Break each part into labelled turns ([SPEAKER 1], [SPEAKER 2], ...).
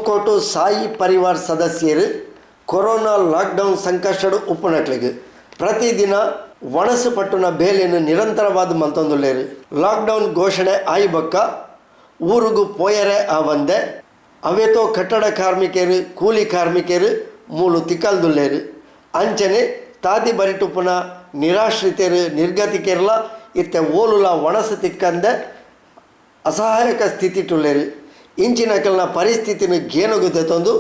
[SPEAKER 1] ತೊಕ್ಕೋಟು ಸಾಯಿ ಪರಿವಾರ ಸದಸ್ಯರು corona lockdown ಸಂಕಷ್ಟಡು ಉಪ್ಪುನಟ್ಲಿಗೆ ಪ್ರತಿದಿನ ವಣಸಪಟ್ಟುನ ಬೇಲೆಯನ್ನು ನಿರಂತರವಾದ ಮಲ್ತೊಂದುಲ್ಲೇರು. ಲಾಕ್ಡೌನ್ ಘೋಷಣೆ ಆಯ್ಬಕ್ಕ ಊರಿಗೂ ಪೋಯರೆ ಆವಂದೆ ಅವೇತೋ ಕಟ್ಟಡ ಕಾರ್ಮಿಕರು ಕೂಲಿ ಕಾರ್ಮಿಕರು ಮೂಲು ತಿಕ್ಕಲ್ದುಲ್ಲೇರು. ಅಂಚನೆ ತಾದಿ ಬರಿಟುಪ್ಪುನ ನಿರಾಶ್ರಿತರು ನಿರ್ಗತಿಕರೆಲ್ಲ ಇತ್ತೆ ಓಲುಲ ವಣಸ ತಿಕ್ಕಂದೆ ಅಸಹಾಯಕ ಸ್ಥಿತಿ ಟುಲ್ಲೇರು. ಇಂಚಿನಕಲ್ನ ಪರಿಸ್ಥಿತಿನ ಗೇನುಗುತ್ತೆ ತಂದು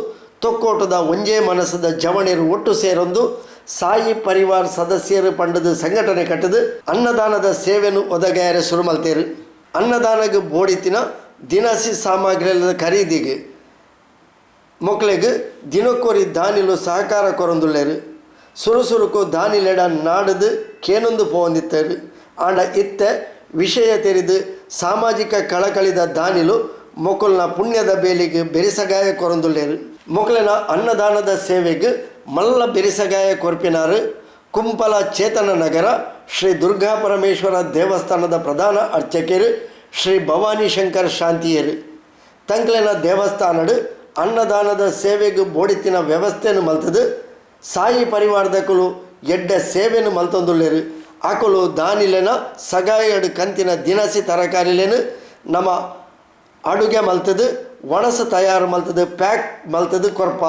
[SPEAKER 1] ತೊಕ್ಕೋಟದ ಒಂಜೇ ಮನಸ್ಸದ ಜವಣಿಯರು ಒಟ್ಟು ಸೇರೊಂದು ಸಾಯಿ ಪರಿವಾರ ಸದಸ್ಯರು ಪಂಡದ ಸಂಘಟನೆ ಕಟ್ಟದು ಅನ್ನದಾನದ ಸೇವೆಯನ್ನು ಒದಗಾಯರೆ ಸುರುಮಲ್ತೇರು. ಅನ್ನದಾನಗೆ ಬೋಡಿತಿನ ದಿನಸಿ ಸಾಮಗ್ರಿಗಳ ಖರೀದಿಗೆ ಮಕ್ಕಳಿಗೆ ದಿನಕ್ಕೊರಿ ದಾನಿಲು ಸಹಕಾರ ಕೊರೊಂದುಳ್ಳೇರು. ಸುರುಸುರುಕು ದಾನಿಲೆಡ ನಾಡದು ಕೇನೊಂದು ಪೋಂದಿತ್ತೇರು. ಆಂಡ ಇತ್ತೆ ವಿಷಯ ತೆರೆದು ಸಾಮಾಜಿಕ ಕಳಕಳಿದ ದಾನಿಲು ಮೊಕಲ್ನ ಪುಣ್ಯದ ಬೇಲಿಗೆ ಬೆರಿಸಗಾಯ ಕೊರೊಂದುಳ್ಳೇರು. ಮೊಕಲಿನ ಅನ್ನದಾನದ ಸೇವೆಗೆ ಮಲ್ಲ ಬೆರಿಸಗಾಯ ಕೊರ್ಪಿನಾರು ಕುಂಪಲ ಚೇತನ ನಗರ ಶ್ರೀ ದುರ್ಗಾ ಪರಮೇಶ್ವರ ದೇವಸ್ಥಾನದ ಪ್ರಧಾನ ಅರ್ಚಕರು ಶ್ರೀ ಭವಾನಿ ಶಂಕರ್ ಶಾಂತಿಯರು ತಂಕ್ಲೆನ ದೇವಸ್ಥಾನಡು ಅನ್ನದಾನದ ಸೇವೆಗೆ ಬೋಡಿತಿನ ವ್ಯವಸ್ಥೆಯನ್ನು ಮಲ್ತದು ಸಾಯಿ ಪರಿವಾರದಕಲು ಎಡ್ಡೆ ಸೇವೆಯನ್ನು ಮಲ್ತೊಂದುಳ್ಳೇರು. ಆಕಲು ದಾನಿಲೆನ ಸಗಾಯಡು ಕಂತಿನ ದಿನಸಿ ತರಕಾರಿಲೇನು ನಮ್ಮ ಅಡುಗೆ ಮಲ್ತದು ಒಣಸ ತಯಾರು ಮಲ್ತದು ಪ್ಯಾಕ್ ಮಲ್ತದು ಕೊರ್ಪ.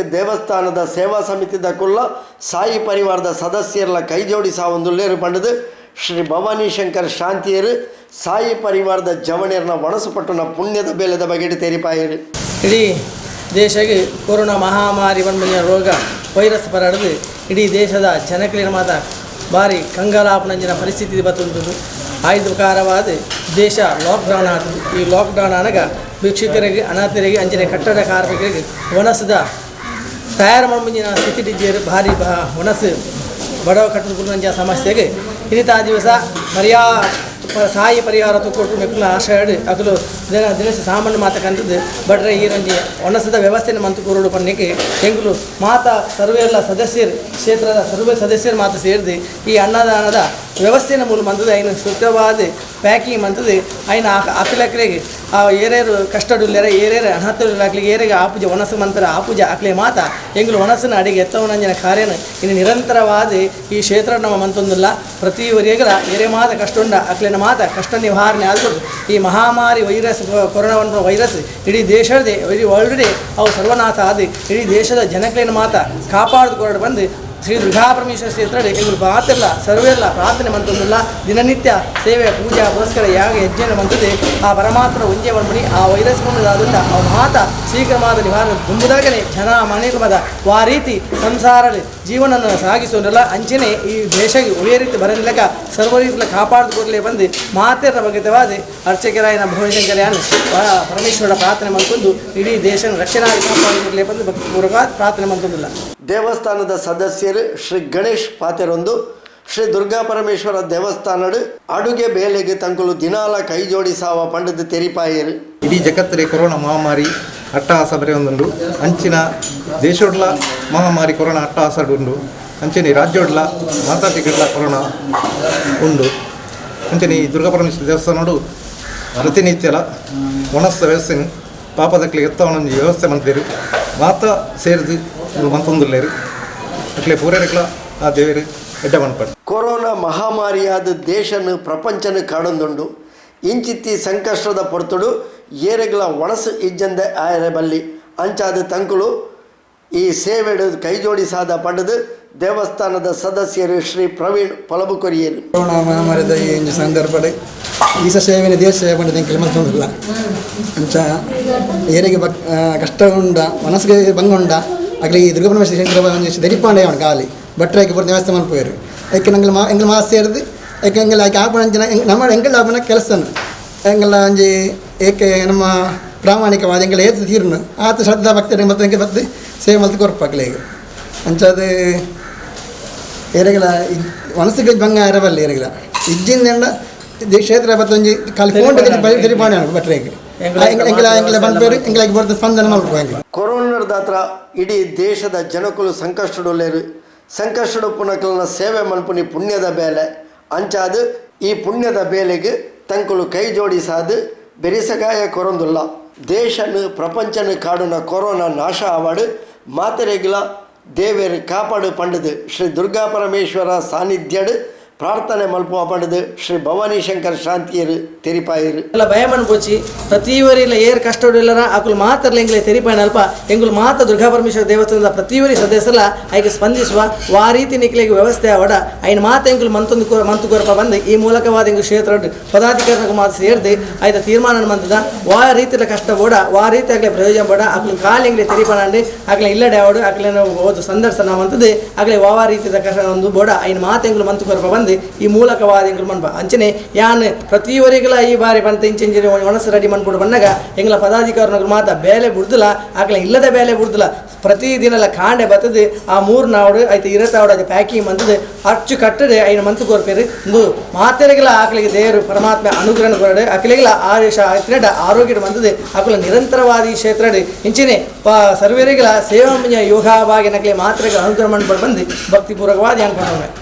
[SPEAKER 1] ಉಪನಟ್ಲಿಗೆ ದೇವಸ್ಥಾನದ ಸೇವಾ ಸಮಿತಿದ ಕುಲ್ಲ ಸಾಯಿ ಪರಿವಾರದ ಸದಸ್ಯರ ಕೈಜೋಡಿಸ ಒಂದುಲ್ಲೇರು ಪಂಡದು ಶ್ರೀ ಭವಾನಿ ಶಂಕರ್ ಶಾಂತಿಯರು ಸಾಯಿ ಪರಿವಾರದ ಜವಣಿಯರನ್ನ ಒಣಸುಪಟ್ಟುನ ಪುಣ್ಯದ ಬೇಲೆದ ಬಗೆಟ್ ತೆರಿಪಾಯರು.
[SPEAKER 2] ಇಡೀ ದೇಶಕ್ಕೆ ಕೊರೋನಾ ಮಹಾಮಾರಿ ಬಂದ ರೋಗ ವೈರಸ್ ಪರಡದು ಇಡೀ ದೇಶದ ಜನಕಲಿನ ಮಾತ ಭಾರಿ ಕಂಗಾಲಾಪನಂಜಿನ ಪರಿಸ್ಥಿತಿ ಬರ್ತುಂಟು. ಆಯ್ದ ಪ್ರಕಾರವಾದ ದೇಶ ಲಾಕ್ಡೌನ್ ಆದದು. ಈ ಲಾಕ್ಡೌನ್ ಆನಾಗ ಭಿಕ್ಷುಕರಿಗೆ ಅನಾಥರಿಗೆ ಅಂಚನೆ ಕಟ್ಟಡ ಕಾರ್ಮಿಕರಿಗೆ ಒಣಸದ ತಯಾರು ಮುಂಜಿನ ಸ್ಥಿತಿ ಡಿಜ್ಜಿಯರು ಭಾರಿ ಒಣಸು ಬಡವ ಕಟ್ಟದ ಸಮಸ್ಯೆಗೆ ಇನ್ನಿತ ದಿವಸ ಸಾಯಿ ಪರಿಹಾರ ಕೊಟ್ಟು ಮೆಕ್ಕಲ ಆಶಾಡು ಅಗಲು ದಿನಸ ಸಾಮಾನ್ಯ ಮಾತ ಕಂತದ್ದು ಬಡ್ರೆ ಈರಂಜಿ ಒಣಸದ ವ್ಯವಸ್ಥೆನ ಮಂತು ಕೊರಡು ಪನ್ನಕ್ಕೆ ಎಂಗುಲು ಮಾತಾ ಸರ್ವೆಲ್ಲ ಸದಸ್ಯರು ಕ್ಷೇತ್ರದ ಸರ್ವೆ ಸದಸ್ಯರು ಮಾತು ಸೇರಿದು ಈ ಅನ್ನದಾನದ ವ್ಯವಸ್ಥೆನ ಮೂಲ ಮಂತದ್ದು ಐನು ಶುದ್ಧವಾದ ಪ್ಯಾಕಿಂಗ್ ಮಂತದ್ದು ಐನ ಅಕ್ಲೆಗೆ ಆ ಏರೇರು ಕಷ್ಟಡುಲ್ಲೆರ ಏರೇರು ಅನಾಥುಲಾಗ್ಲಿಗೆ ಏರಿಗೆ ಆಪೂಜೆ ಒಣಸು ಮಂತರ ಆಪೂಜೆ ಆಕ್ಲೆ ಮಾತ ಎಂಗುಲು ಒಣಸನ ಅಡಿಗೆ ಎತ್ತವನಂಜನ ಕಾರ್ಯನ ಇನ್ನು ನಿರಂತರವಾದ ಈ ಕ್ಷೇತ್ರ ನಮ್ಮ ಮಂತೊಂದಿಲ್ಲ ಪ್ರತಿ ವರೆಗಲ ಏರೆ ಮಾತ ಕಷ್ಟುಂಡ ಅಕ್ಲೆನ ಮಾತ ಕಷ್ಟ ನಿವಾರಣೆ ಆದ್ಬಿಟ್ಟು ಈ ಮಹಾಮಾರಿ ವೈರಸ್ ಕೊರೋನಾ ವೈರಸ್ ಇಡೀ ದೇಶದೇ ಇಡೀ ವರ್ಲ್ಡ್ದೇ ಅವು ಸರ್ವನಾಶ ಆದಿ ಇಡೀ ದೇಶದ ಜನಕ್ಲೇನ ಮಾತ ಕಾಪಾಡಿಕೊಂಡು ಬಂದು ಶ್ರೀ ದುರ್ಗಾಪರಮೇಶ್ವರ ಕ್ಷೇತ್ರ ಎಂಗುಲು ಮಾತೆಲ್ಲ ಸರ್ವೆಲ್ಲ ಪ್ರಾರ್ಥನೆ ಮಂತೊಂದಿಲ್ಲ ದಿನನಿತ್ಯ ಸೇವೆ ಪೂಜಾ ಪುರಸ್ಕಾರ ಯಾಗ ಯಜ್ಞನ ಮಂತದೆ ಆ ಪರಮಾತ್ಮ ಒಂಜೆ ಮಣ್ಮಣಿ ಆ ವೈರಸ್ ಮುಂದಾದಿಂದ ಆ ಮಾತ ಶೀಘ್ರವಾದ ನಿವಾರಣೆ ತುಂಬುದಾಗಲೇ ಜನ ಮನೆಗಮದ ಆ ರೀತಿ ಸಂಸಾರದ ಜೀವನವನ್ನು ಸಾಗಿಸೋನಲ್ಲ ಅಂಚನೆ ಈ ದೇಶಕ್ಕೆ ಒಳ್ಳೆಯ ರೀತಿ ಬರಲಿಕ್ಕ ಸರ್ವ ರೀತಿಯಲ್ಲಿ ಕಾಪಾಡಿಕೊಡ್ಲೇ ಬಂದು ಮಾತೆರ ಬಗೆತವಾದ ಅರ್ಚಕರಾಯನ ಭುವನಶಂಕರಯಾನ ಪರಮೇಶ್ವರ ಪ್ರಾರ್ಥನೆ ಮಂತೊಂದು ಇಡೀ ದೇಶನ ರಕ್ಷಣಾ ಕಾಪಾಡಿಕೊಡ್ಲೇ ಬಂದು ಭಕ್ತಿಪೂರ್ವಕವಾದ ಪ್ರಾರ್ಥನೆ ಮಂತೊಂದಿಲ್ಲ.
[SPEAKER 1] ದೇವಸ್ಥಾನದ ಸದಸ್ಯರು ಶ್ರೀ ಗಣೇಶ್ ಪಾತೆರೊಂದು ಶ್ರೀ ದುರ್ಗಾ ಪರಮೇಶ್ವರ ದೇವಸ್ಥಾನಡು ಅಡುಗೆ ಬೇಲೆಗೆ ತಂಕುಲು ದಿನಾಲ ಕೈ ಜೋಡಿಸಾವ ಪಂಡದ ತೆರಿಪಾಯರು.
[SPEAKER 3] ಇಡೀ ಜಗತ್ತರೆ ಕೊರೋನಾ ಮಹಾಮಾರಿ ಅಟ್ಟಹಾಸ ಬರೆ ಒಂದುಂಡು ಅಂಚಿನ ದೇಶೋಡ್ಲ ಮಹಾಮಾರಿ ಕೊರೋನಾ ಅಟ್ಟಹಾಸ ಉಂಡು ಅಂಚನೆ ರಾಜ್ಯೋಡ್ಲ ಮಾತಾಟಿಗಡ್ಲ ಕೊರೋನಾ ಉಂಡು ಅಂಚನೆ ಈ ದುರ್ಗಾ ಪರಮೇಶ್ವರ ದೇವಸ್ಥಾನಡು ಪ್ರತಿನಿತ್ಯಲ ಒಣಸ್ತ ವ್ಯವಸ್ಥೆ ಪಾಪದಕ್ಲೆ ಎತ್ತವನೊಂದು ವ್ಯವಸ್ಥೆ ಮಂತೇರು ಮಾತ ಸೇರಿದು ಮಂತೊಂದುಲ್ಲೇರು ಅಕ್ಲೆ ಪೂರೈಕ್ಲ ಆ ದೇವರು ಎಡ್ಡ ಮನ್ಪಡು.
[SPEAKER 1] ಕೊರೋನಾ ಮಹಾಮಾರಿಯಾದ ದೇಶನು ಪ್ರಪಂಚನ ಕಾಡೊಂದುಂಡು ಇಂಚಿತ್ತಿ ಸಂಕಷ್ಟದ ಪೊರ್ತುಡು ಏರೆಗಳ ಒಣಸು ಇಜ್ಜಂದೆ ಆಯರೆ ಬಲ್ಲಿ ಅಂಚಾದ ತಂಕುಲು ಈ ಸೇವೆಡು ಕೈಜೋಡಿಸಾದ ಪಡೆದು ದೇವಸ್ಥಾನದ ಸದಸ್ಯರು ಶ್ರೀ ಪ್ರವೀಣ್ ಪೊಲಬುಕೊರಿಯರು.
[SPEAKER 4] ಕೊರೋನಾ ಮಹಾಮಾರಿದ ಈ ಸಂದರ್ಭದ ಈಸ ಸೇವೆನ ದೇಶ ಸೇವೆ ಪಂಡದ ಎಂಕಲು ಮಂತೊಂದಿಲ್ಲ ಅಂಚ ಏರಿಗೆ ಕಷ್ಟ ಉಂಡ ಮನಸ್ಸಿಗೆ ಬಂಗುಂಡ ಆಗಲಿ ಈ ದುರ್ಗಪರಮೇಶ್ವರ ದರಿಪಾಂಡೆ ಅವನು ಕಾಲಿ ಭಟ್ರಾಗಿ ಪೂರ ವ್ಯವಸ್ಥೆ ಮಲ್ಪೋರು ಯಾಕೆ ಎಂಗಲ್ ಮಾಸ ಸೇರಿದು ಯಾಕೆ ಎಂಗೆಲ್ಲ ಆಕೆ ಆಪಣ ನಮ್ಮ ಎಂಗೆಲ್ಲ ಆಪಣ ಕೆಲಸನು ಎಂಗೆಲ್ಲ ಅಂಜಿ ಏಕೆ ನಮ್ಮ ಪ್ರಾಮಾಣಿಕವಾದ ಎಂಗೆಲ್ಲ ಏತು ತೀರ್ನು ಆತ ಶ್ರದ್ಧಾ ಭಕ್ತರಿಗೆ ಮತ್ತು ಎಂಗೆ ಬತ್ತು ಸೇವೆ ಮಲ್ತು ಕೊರಪಾಕಲೆ ಈಗ ಅಂಚದು ಏರೆಗಳ ಮನಸ್ಸಿಗೆ ಭಂಗ ಇರಬಲ್ಲ ಏರೆಗಳ ಇಜ್ಜಿಂದ ಕ್ಷೇತ್ರ ಬತ್ತೊಂಜಿ ಖಾಲಿ ಫೋನ್ ದರಿಪಾಂಡೆ ಅವನು ಭಟ್ರಾಗಿ
[SPEAKER 1] ಕೊರೋನಾದ ಹತ್ರ ಇಡೀ ದೇಶದ ಜನಕುಲು ಸಂಕಷ್ಟಡುಲ್ಲೇರು ಸಂಕಷ್ಟಡು ಪುನಕಲನ ಸೇವೆ ಮಲ್ಪುನಿ ಪುಣ್ಯದ ಬೇಲೆ ಅಂಚಾದು ಈ ಪುಣ್ಯದ ಬೇಲೆಗೆ ತಂಕುಲು ಕೈ ಜೋಡಿಸಾದು ಬೆರಿಸಗಾಯ ಕೊರೊಂದುಲ್ಲ ದೇಶನು ಪ್ರಪಂಚನು ಕಾಡುನ ಕೊರೋನಾ ನಾಶ ಆವಾಡು ಮಾತೆರೆಗಿಲ ದೇವೇರು ಕಾಪಾಡು ಪಂಡದು ಶ್ರೀ ದುರ್ಗಾ ಪರಮೇಶ್ವರ ಸಾನ್ನಿಧ್ಯಡು ಪ್ರಾರ್ಥನೆ ಮಲ್ಪುವ ಪಡೆದು ಶ್ರೀ ಭವಾನಿ ಶಂಕರ್ ಶಾಂತಿಯರು ತೆರಿಪಾಯರು
[SPEAKER 2] ಎಲ್ಲ ಭಯಮನ್ ಪೋಚಿ ಪ್ರತಿವರಿಲ್ಲ ಏರ್ ಕಷ್ಟೋಡಿಲ್ಲರ ಅಕುಲು ಮಾತರ್ಲ ಎಂಗ್ಲೆ ತೆರಿಪಾಯನ ಅಲ್ಪ ಎಂಗುಲು ಮಾತ ದುರ್ಗಾ ಪರಮೇಶ್ವರ ದೇವಸ್ಥಾನದ ಪ್ರತಿವರಿ ಸದಸ್ಯರ ಐಗೆ ಸ್ಪಂದಿಸುವ ಆ ರೀತಿ ನಿಕ್ಲಿಗೆ ವ್ಯವಸ್ಥೆ ಅವಡ ಐನ ಮಾತ ಎಂಗುಲು ಮಂತು ಕೊರಪ ಬಂದು ಈ ಮೂಲಕವಾದ ಎಂಗು ಕ್ಷೇತ್ರ ಪದಾಧಿಕಾರಿಗೂ ಮಾತು ಸೇರಿದು ಐದ ತೀರ್ಮಾನ ಮಂತದ ವಾ ರೀತಿಯ ಕಷ್ಟ ಬೋಡ ವಾ ರೀತಿ ಆಗಲೇ ಪ್ರಯೋಜನ ಬೋಡ ಅಕಲು ಕಾಲು ಎಂಗ್ಲೆ ತೆರಿಪಾನಂಡು ಆಗಲೇ ಇಲ್ಲಡೆ ಅವಡು ಆಗಲೇ ಓದು ಸಂದರ್ಶನ ಮಂತದ್ದು ಆಗಲೇ ವಾ ರೀತಿಯ ಕಷ್ಟ ಒಂದು ಬೋಡ ಐನ ಮಾತ ಎಂಗುಲು ಮಂತು ಕೊರಪ ಬಂದು ಈ ಮೂಲಕವಾದ ಎಂಗಳು ಮನ್ಪ ಅಂಚನೆ ಯಾನ್ ಪ್ರತಿವರಿಗಳ ಈ ಬಾರಿ ಬಂತ ಇಂಚಿಂಚಿನ ಒಣಸು ರೆಡಿ ಮನ್ಕೊಂಡು ಬಂದಾಗ ಎಂಗಳ ಪದಾಧಿಕಾರಿಗಳು ಮಾತ ಬೇಲೆ ಬಿಡ್ದಿಲ್ಲ ಆಗಲೇ ಇಲ್ಲದ ಬೇಲೆ ಬಿಡ್ದಿಲ್ಲ ಪ್ರತಿದಿನಲ್ಲ ಕಾಂಡೆ ಬರ್ತದೆ ಆ ಮೂರು ನಾಡು ಆಯ್ತು ಇರತ್ತಾವಡ ಅದು ಪ್ಯಾಕಿಂಗ್ ಬಂತದ್ದು ಅಚ್ಚು ಕಟ್ಟದೆ ಐನು ಮಂತು ಕೊರ್ಪೇರು ಒಂದು ಮಾತೆರೆಗಳ ಆಕಲಿಗೆ ದೇವರು ಪರಮಾತ್ಮ ಅನುಗ್ರಹ ಕೊರಡೆ ಅಕಲಿಗಳ ಆಯುಷ ಆಯ್ತು ಆರೋಗ್ಯ ಬಂತದೆ ಅಕಲ ನಿರಂತರವಾದ ಈ ಕ್ಷೇತ್ರ ಇಂಚಿನೆ ಸರ್ವೇರಿಗಳ ಸೇವಾ ಯೋಗವಾಗಿ ನಕಲಿ ಮಾತ್ರೆಗಳ ಅನುಗ್ರಹ ಮಾಡ್ಕೊಂಡು ಬಂದು ಭಕ್ತಿಪೂರ್ವಕವಾದ ಅನ್ಕೊಂಡೆ.